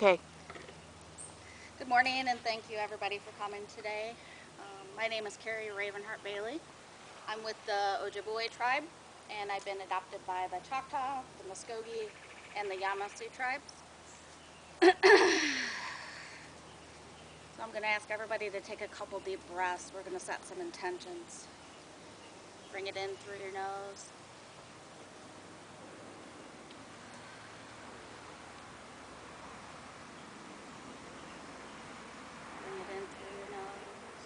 Okay. Good morning, and thank you everybody for coming today. My name is Carrie Ravenheart Bailey. I'm with the Ojibwe tribe, and I've been adopted by the Choctaw, the Muskogee, and the Yamasee tribes. So I'm going to ask everybody to take a couple deep breaths. We're going to set some intentions. Bring it in through your nose. Bring it in through your nose.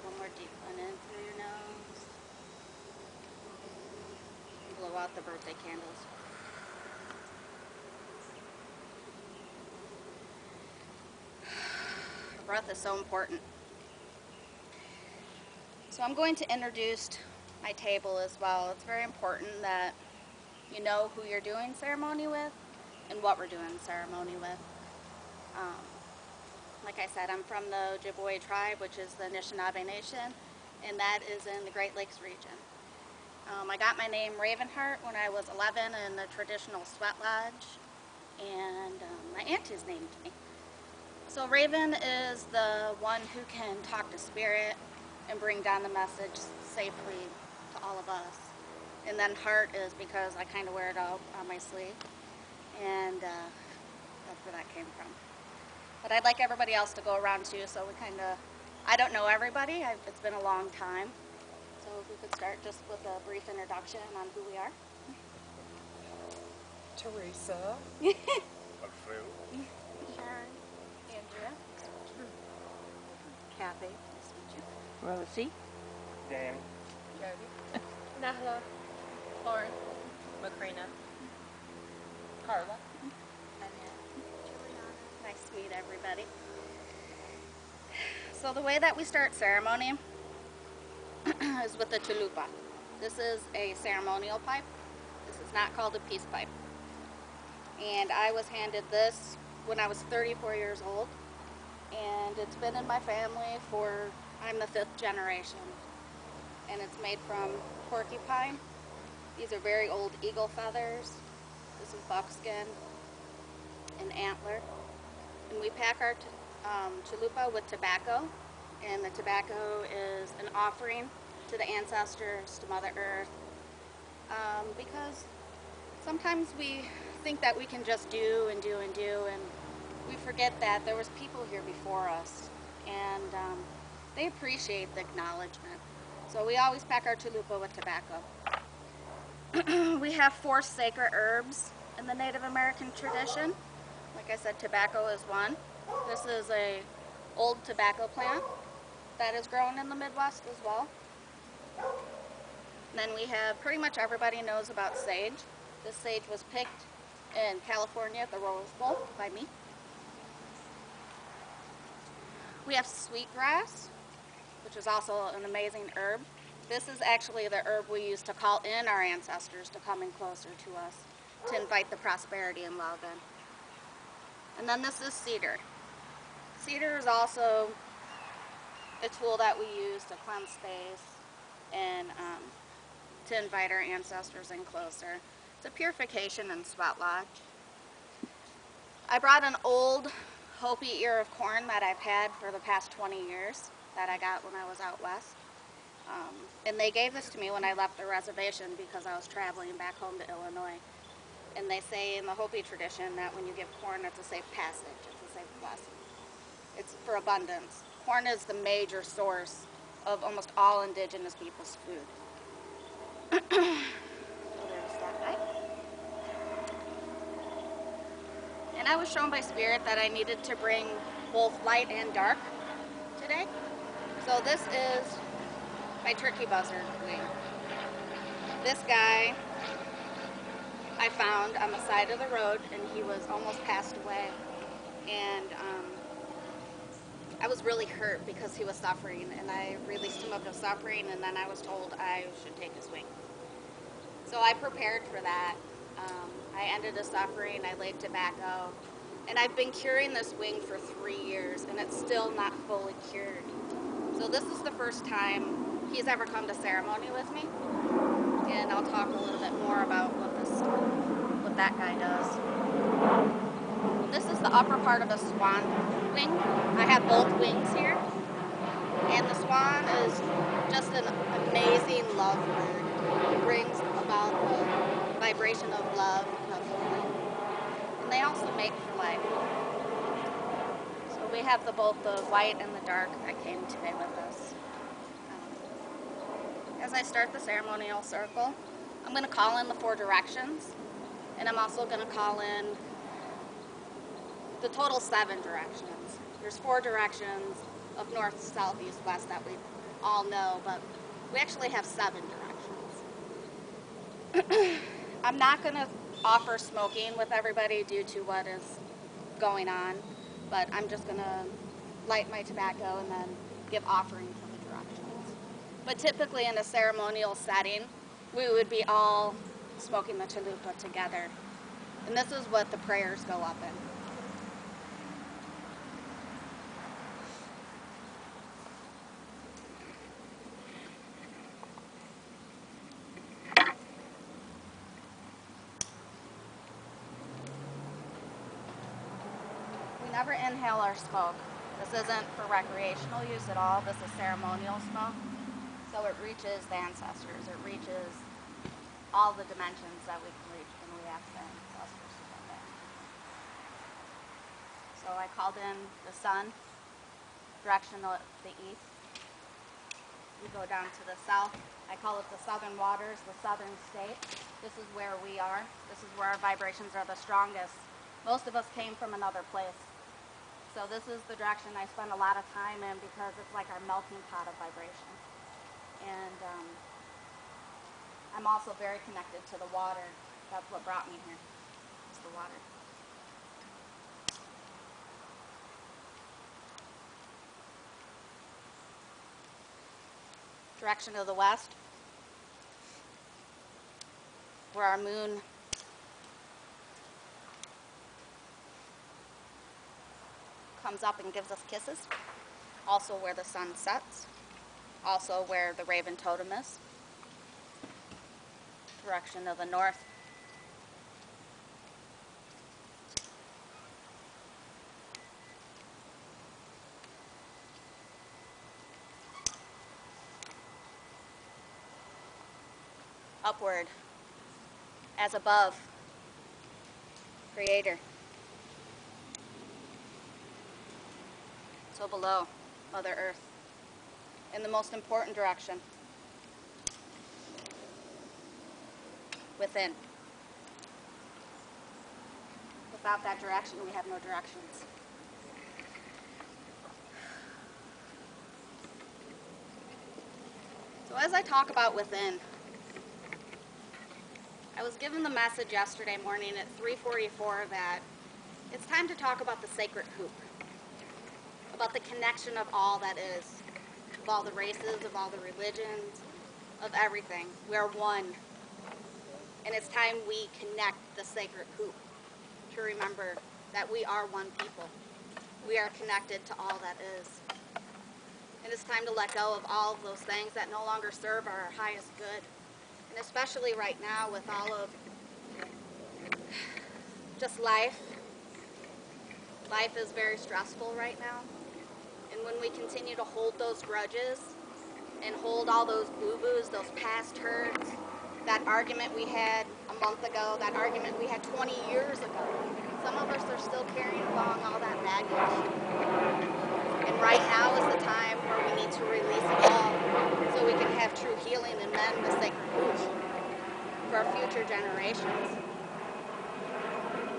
One more deep one in through your nose. Blow out the birthday candles. Breath is so important. So I'm going to introduce my table as well. It's very important that you know who you're doing ceremony with and what we're doing ceremony with. Like I said, I'm from the Ojibwe tribe, which is the Anishinaabe Nation, and that is in the Great Lakes region. I got my name Ravenheart when I was 11 in the traditional sweat lodge, and my aunties named me. So Raven is the one who can talk to spirit and bring down the message safely to all of us. And then heart is because I kind of wear it out on my sleeve, and that's where that came from. But I'd like everybody else to go around too, so we kind of, I don't know everybody, it's been a long time. So if we could start just with a brief introduction on who we are. Teresa. Alfredo. Sharon. Andrea. Kathy. Nice to meet you. Rosie. Dan. Jody. Nahla. Lauren. Macrina. Carla. Nice to meet everybody. So the way that we start ceremony is with the chalupa. This is a ceremonial pipe. This is not called a peace pipe. And I was handed this when I was 34 years old. And it's been in my family I'm the 5th generation. And it's made from porcupine. These are very old eagle feathers. This is buckskin and antler. And we pack our chalupa with tobacco, and the tobacco is an offering to the ancestors, to Mother Earth, because sometimes we think that we can just do and do and do, and we forget that there was people here before us, and they appreciate the acknowledgement. So we always pack our chalupa with tobacco. We have 4 sacred herbs in the Native American tradition. Like I said, tobacco is one. This is a old tobacco plant that is grown in the Midwest as well. And then we have, pretty much everybody knows about sage. This sage was picked in California at the Rose Bowl by me. We have sweetgrass, which is also an amazing herb. This is actually the herb we use to call in our ancestors to come in closer to us, to invite the prosperity and love in. And then this is cedar. Cedar is also a tool that we use to cleanse space and to invite our ancestors in closer. It's a purification and sweat lodge. I brought an old Hopi ear of corn that I've had for the past 20 years that I got when I was out west. And they gave this to me when I left the reservation because I was traveling back home to Illinois. And they say in the Hopi tradition that when you give corn, it's a safe passage, it's a safe blessing. It's for abundance. Corn is the major source of almost all indigenous people's food. So there's that guy. And I was shown by Spirit that I needed to bring both light and dark today. So this is my turkey buzzard wing. This guy I found on the side of the road, and he was almost passed away, and I was really hurt because he was suffering, and I released him of his suffering, and then I was told I should take his wing. So I prepared for that. I ended his suffering, I laid tobacco, and I've been curing this wing for 3 years, and it's still not fully cured. So this is the first time he's ever come to ceremony with me. that guy does. This is the upper part of a swan wing. I have both wings here. And the swan is just an amazing love bird. It brings about the vibration of love, of healing. And they also mate for life. So we have both the white and the dark that came today with us. As I start the ceremonial circle, I'm going to call in the 4 directions. And I'm also going to call in the total 7 directions. There's 4 directions of north, south, east, west that we all know, but we actually have 7 directions. I'm not going to offer smoking with everybody due to what is going on, but I'm just going to light my tobacco and then give offerings of the directions. But typically in a ceremonial setting, we would be all smoking the chalupa together. And this is what the prayers go up in. We never inhale our smoke. This isn't for recreational use at all. This is ceremonial smoke. So it reaches the ancestors. It reaches all the dimensions that we can reach when we ask the ancestors to come in. So I called in the sun, direction of the east. We go down to the south. I call it the southern waters, the southern state. This is where we are. This is where our vibrations are the strongest. Most of us came from another place. So this is the direction I spend a lot of time in because it's like our melting pot of vibration. And I'm also very connected to the water. That's what brought me here, is the water. Direction of the west, where our moon comes up and gives us kisses. Also where the sun sets. Also where the raven totem is. Direction of the north. Upward, as above, Creator. So below, Mother Earth. In the most important direction, within. Without that direction, we have no directions. So as I talk about within, I was given the message yesterday morning at 3:44 that it's time to talk about the sacred hoop, about the connection of all that is, of all the races, of all the religions, of everything. We are one, and it's time we connect the sacred hoop to remember that we are one people. We are connected to all that is. And it's time to let go of all of those things that no longer serve our highest good. And especially right now with all of just life. Life is very stressful right now. And when we continue to hold those grudges and hold all those boo-boos, those past hurts, that argument we had a month ago, that argument we had 20 years ago, some of us are still carrying along all that baggage. And right now is the time where we need to release it all so we can have true healing and mend the sacred hoop for our future generations.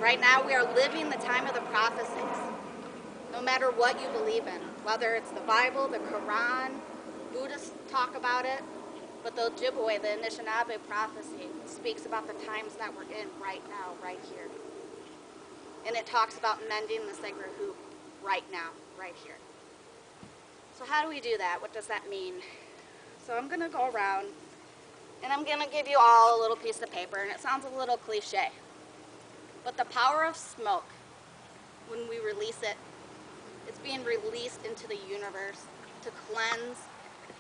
Right now we are living the time of the prophecies. No matter what you believe in, whether it's the Bible, the Quran, Buddhists talk about it, but the Ojibwe, the Anishinaabe prophecy, speaks about the times that we're in right now, right here. And it talks about mending the sacred hoop right now, right here. So how do we do that? What does that mean? So I'm going to go around and I'm going to give you all a little piece of paper, and it sounds a little cliche. But the power of smoke, when we release it, it's being released into the universe to cleanse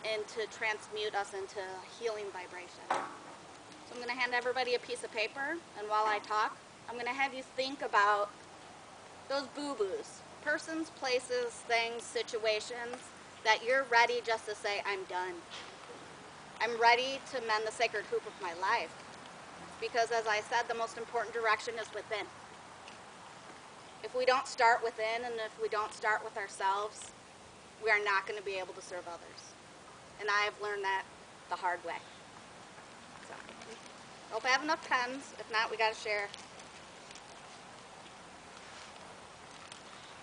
and to transmute us into healing vibration. So I'm going to hand everybody a piece of paper, and while I talk, I'm going to have you think about those boo-boos. Persons, places, things, situations that you're ready just to say, I'm done. I'm ready to mend the sacred hoop of my life. Because as I said, the most important direction is within. If we don't start within and if we don't start with ourselves, we are not going to be able to serve others. And I've learned that the hard way. So, hope I have enough pens. If not, we got to share.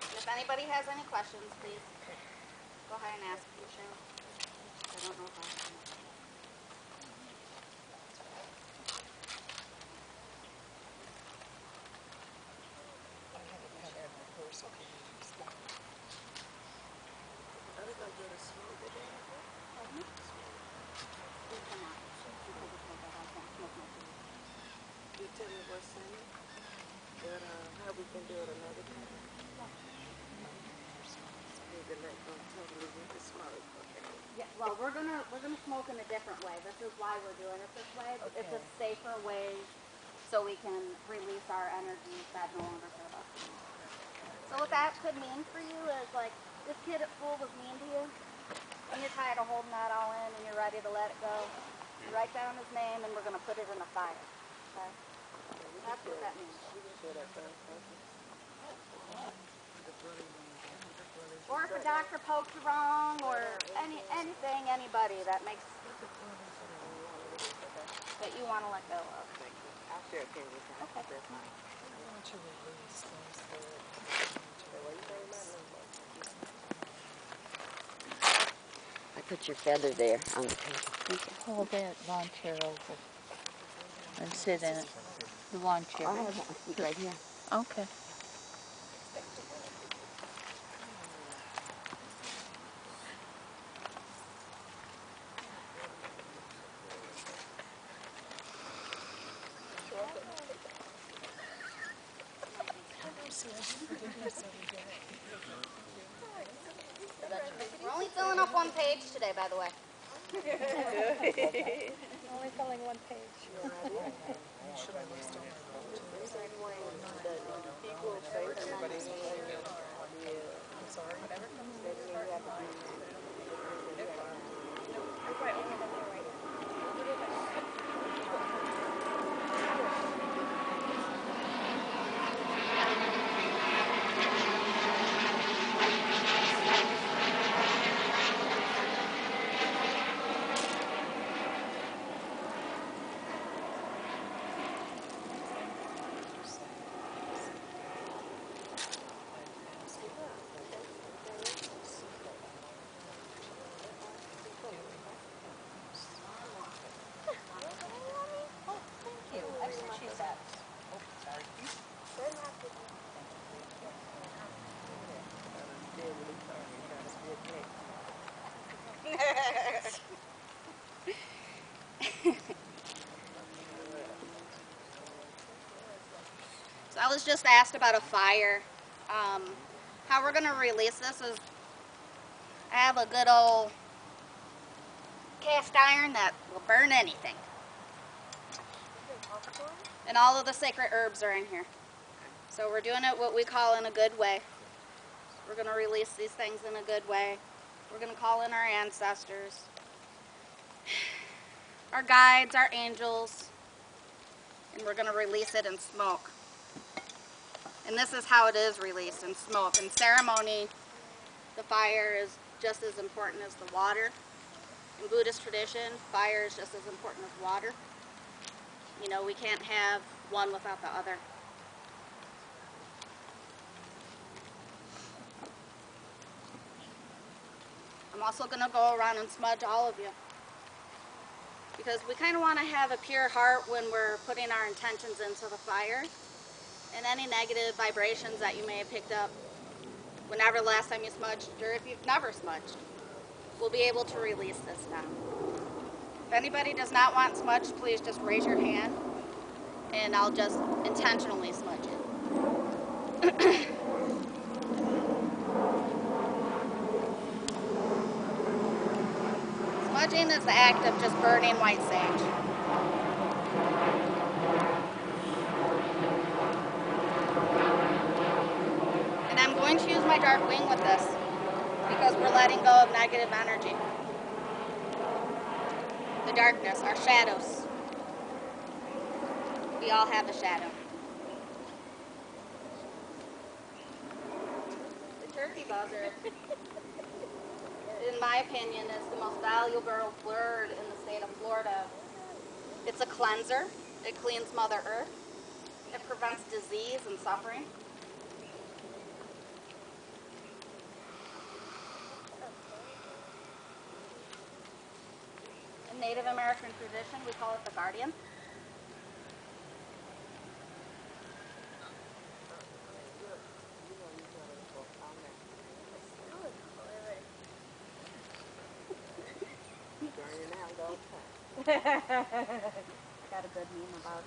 And if anybody has any questions, please go ahead and ask Michelle. I don't know if I can. You tell me what's in it, but how we can do it another time. Need to let them totally get the smoke, okay? Yeah, well, we're gonna smoke in a different way. This is why we're doing it this way. Okay. It's a safer way, so we can release our energies that no longer serve us. So what that could mean for you is like this kid at school was mean to you, and you're tired of holding that all in, and you're ready to let it go. You write down his name, and we're gonna put it in a fire. Okay? That's what that means. Or if a doctor pokes you wrong, or anything, anybody that makes that you want to let go of. I'll share it with you. Okay. I put your feather there on the table. You can hold that lawn chair over and sit in it. The lawn chair. I have a seat right here. Okay. We're only filling up one page today, by the way. Only filling one page. So I was just asked about a fire. How we're going to release this is I have a good old cast iron that will burn anything. And all of the sacred herbs are in here. So we're doing it what we call in a good way. We're going to release these things in a good way. We're going to call in our ancestors, our guides, our angels, and we're going to release it in smoke. And this is how it is released in smoke. In ceremony, the fire is just as important as the water. In Buddhist tradition, fire is just as important as water. You know, we can't have one without the other. I'm also going to go around and smudge all of you. Because we kind of want to have a pure heart when we're putting our intentions into the fire. And any negative vibrations that you may have picked up whenever the last time you smudged, or if you've never smudged, we'll be able to release this now. If anybody does not want smudged, please just raise your hand and I'll just intentionally smudge it. Smudging is the act of just burning white sage. my dark wing with this because we're letting go of negative energy. The darkness, our shadows. We all have a shadow. The turkey buzzard, in my opinion, is the most valuable bird in the state of Florida. It's a cleanser. It cleans Mother Earth. It prevents disease and suffering. In Native American tradition, we call it the guardian. I got a good meme about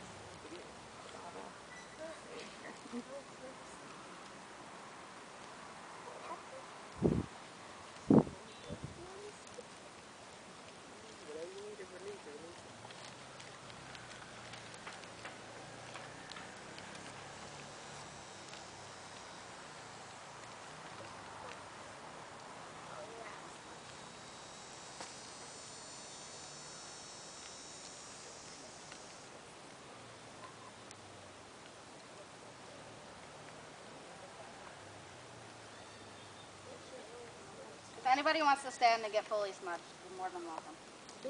If anybody wants to stand and get fully smudged, you're more than welcome. You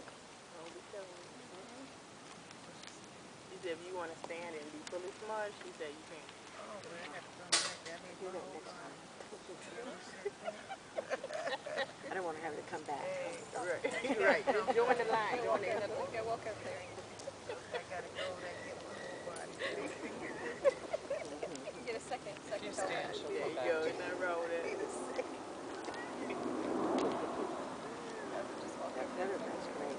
said if you want to stand and be fully smudged, she said you can't. I don't want to have it come back. Right. Just join the line. Join the other one. Walk up there. I gotta go there and get my whole body. Get a second There you go. Isn't that wrong with it? Everybody's great.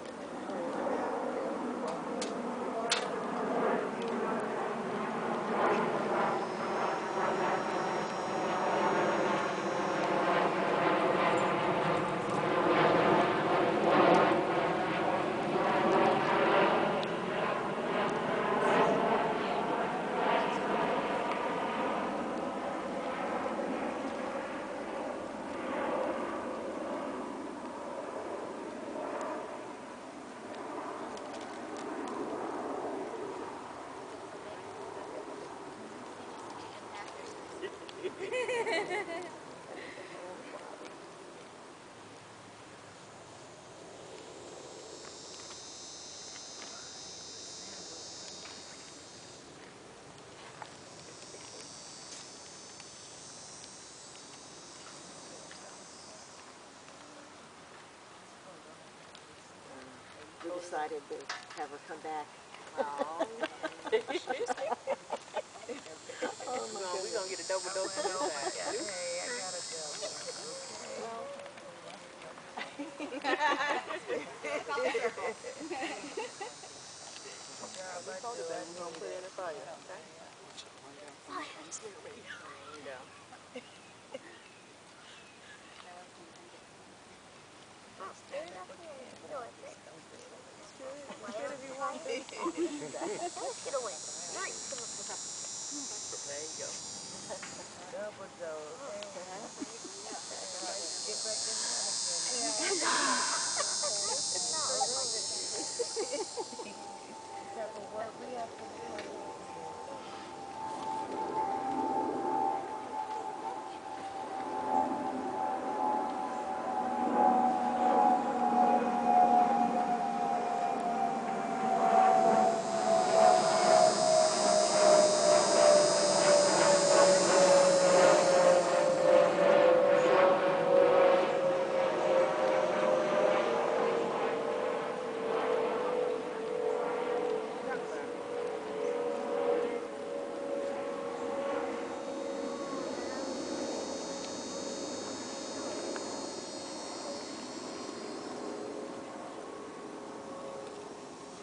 We decided to have her come back. We're going to get a double dose of this side. Hey, I got a double. We're going to put it in the fire, okay? There you go. There you go. Double dose. Get back in line again. Type of work we have to do.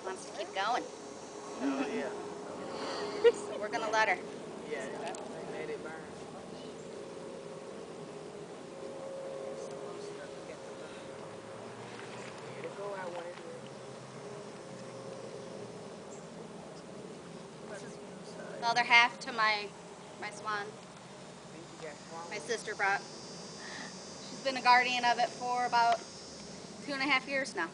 Wants to keep going. Oh, yeah. So we're going to let her. Yeah, let it burn. It'll go out when it's ready. The other half to my swan. You got swan My sister brought. She's been a guardian of it for about 2.5 years now.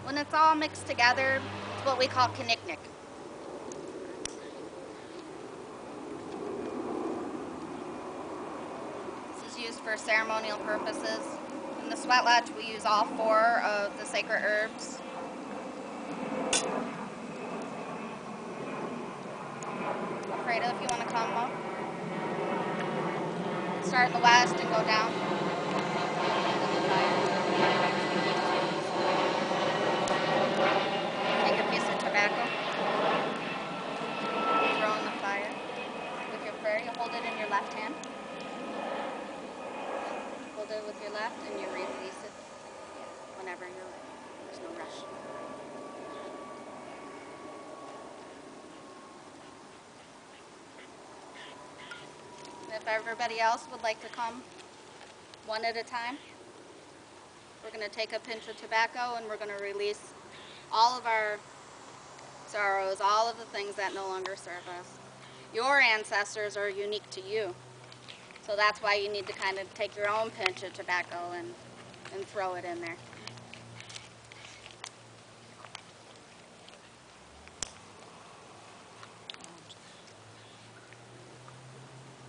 When it's all mixed together, it's what we call knick-knick. This is used for ceremonial purposes. In the sweat lodge, we use all 4 of the sacred herbs. Alfredo, if you want to come up. Start in the west and go down. Take a piece of tobacco. Throw in the fire. With your prayer, you hold it in your left hand. Hold it with your left and you release it whenever you're ready. There's no rush. If everybody else would like to come one at a time, we're going to take a pinch of tobacco and we're going to release all of our sorrows, all of the things that no longer serve us. Your ancestors are unique to you. So that's why you need to kind of take your own pinch of tobacco and throw it in there.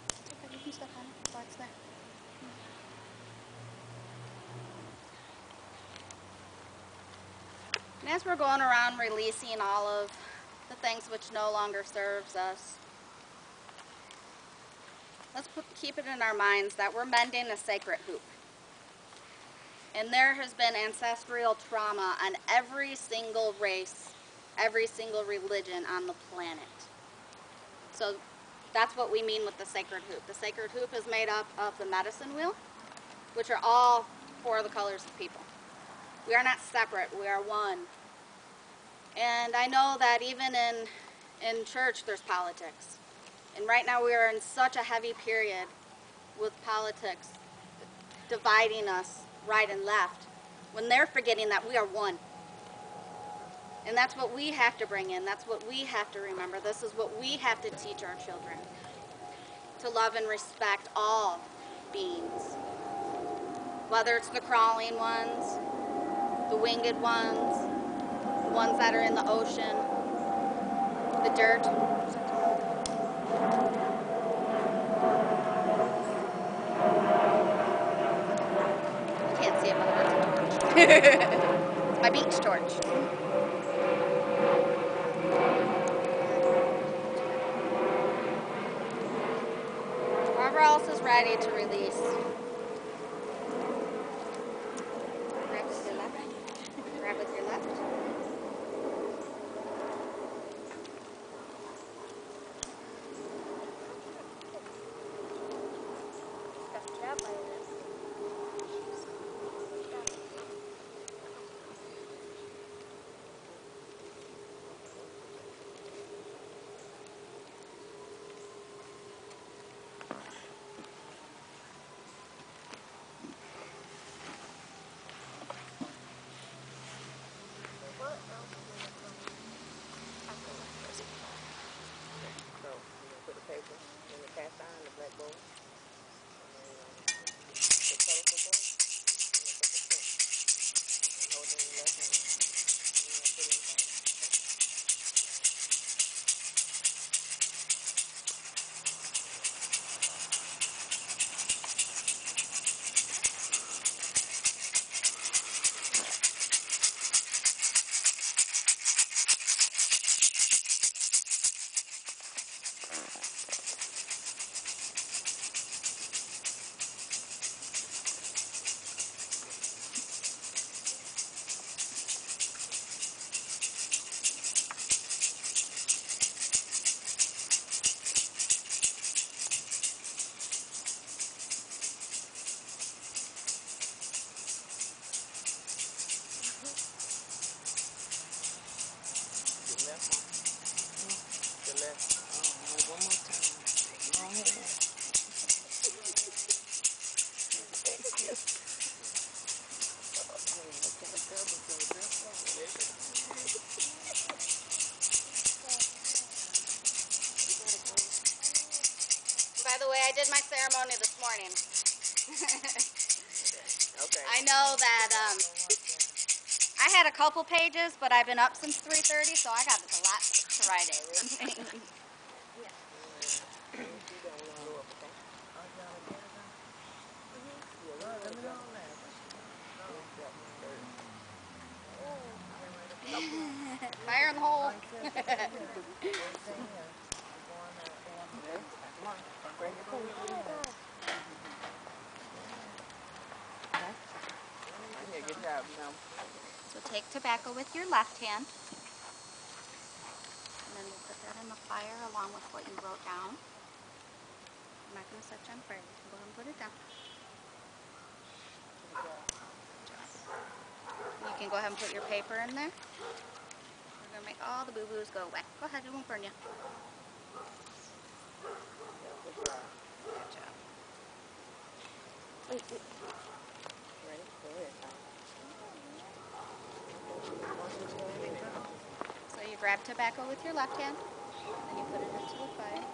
It's okay, you can step on it before it's there. And as we're going around releasing all of the things which no longer serves us, let's keep it in our minds that we're mending a sacred hoop. And there has been ancestral trauma on every single race, every single religion on the planet. So that's what we mean with the sacred hoop. The sacred hoop is made up of the medicine wheel, which are all 4 of the colors of people. We are not separate, we are one. And I know that even in church there's politics. And right now we are in such a heavy period with politics dividing us right and left, when they're forgetting that we are one. And that's what we have to bring in. That's what we have to remember. This is what we have to teach our children. To love and respect all beings. Whether it's the crawling ones, the winged ones, the ones that are in the ocean, the dirt. You can't see it, but it's a torch. It's my beach torch. Whoever else is ready to release. Grab with your left. Grab with your left. So, put the paper in the cast iron, the black bowl. did my ceremony this morning. Okay. I know that I had a couple pages, but I've been up since 3:30, so I got a lot to write in. Fire in the hole. Yeah, good job. Now, So take tobacco with your left hand, and then we'll put that in the fire along with what you wrote down. I'm not going to set you on fire. You can go ahead and put it down. You can go ahead and put your paper in there. We're going to make all the boo-boos go away. Go ahead, it won't burn you. Good job. ready? Go ahead. So you grab tobacco with your left hand, and then you put it into the fire.